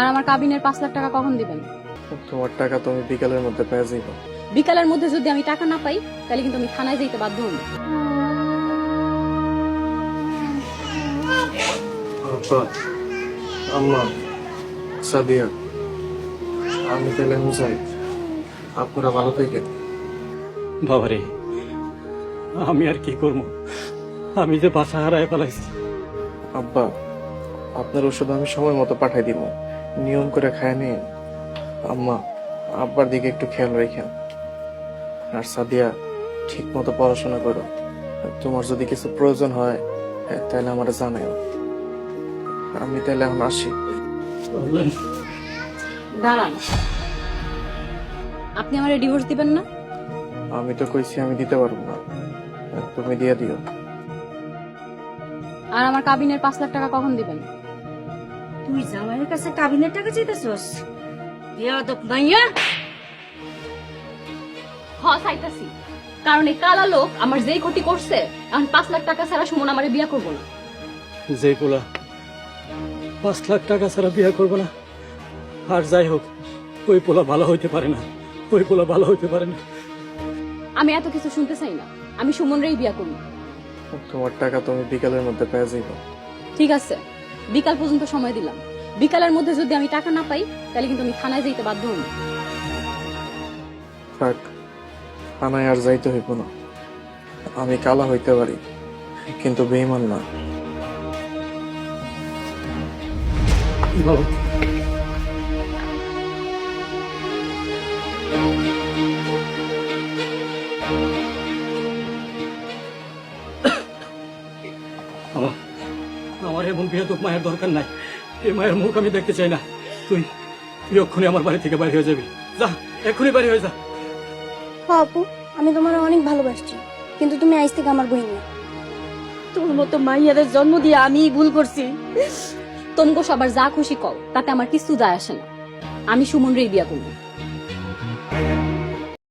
আর আমার কাবিনের 5 লাখ টাকা কখন দিবেন? তোমার টাকা তুমি বিকালের মধ্যে পেয়ে যাইবা। বিকালের মধ্যে যদি আমি টাকা না পাই তাহলে কিন্তু আমি থানায় যাইতে বাধ্য হব। আব্বা, আম্মা, সাদিয়া, আমি তাহলে চাই আপনারা ভালো থাকেন। বাবারে, আমি আর কি করবো? আমি যে বাসা হারায় ফেলাইছি। আব্বা, আপনার ওষুধ আমি সময় মতো পাঠাই দিব, নিয়ম করে খায় নিন। আম্মা, আব্বার দিকে একটু খেয়াল রাখেন। আর সাদিয়া, ঠিক মতো পড়াশোনা করো। তোমার যদি কিছু প্রয়োজন হয় তাহলে আমার জানাও। আমি তাহলে এখন আসি। দাঁড়ান, আপনি আমারে ডিভোর্স দিবেন না? আমি তো কইছি আমি দিতে পারবো না, তুমি দিয়ে দিও। আর আমার কাবিনের 5 লাখ টাকা কখন দিবেন? তুই জামাইয়ের কাছে কাবিনের টাকা চাইতেছস? বেয়াদব মাইয়া। চাইতাছি, কারণ এই কালা লোক আমার যেই ক্ষতি করছে, এখন 5 লাখ টাকা ছাড়া সুমন আমারে বিয়া করবো না। যে পোলা 5 লাখ টাকা ছাড়া বিয়ে করবো না, আর যাই হোক, ওই পোলা ভালো হইতে পারে না, ওই পোলা ভালো হইতে পারে না। আমি এত কিছু শুনতে চাই না, আমি সুমনরেই বিয়া করবো। তোমার টাকা তুমি বিকালের মধ্যে পেয়ে যাইবা। ঠিক আছে, বিকাল পর্যন্ত সময় দিলাম। বিকালের মধ্যে যদি আমি টাকা না পাই তাহলে কিন্তু আমি থানায় যাইতে বাধ্য হব। থাক, থানায় আর যাইতে হইব না। আমি কালা হইতে পারি, কিন্তু বেঈমান না। বাবা, আমার এমন বিয়াদব মায়ের দরকার নাই। এই মায়ের মুখ আমি দেখতে চাই না। তুই তুই এক্ষুনি আমার বাড়ি থেকে বাইরে হয়ে যাবি। যা, এক্ষুনি বাইরে হয়ে যা। আপু, আমি তোমার অনেক ভালোবাসছি, কিন্তু তুমি আজ থেকে আমার বই না। তোর মতো মাইয়াদের জন্ম দিয়ে আমি ভুল করছি। তোমগো সবার যা খুশি কও, তাতে আমার কিছু যায় আসে না। আমি সুমনরেই বিয়া করবো।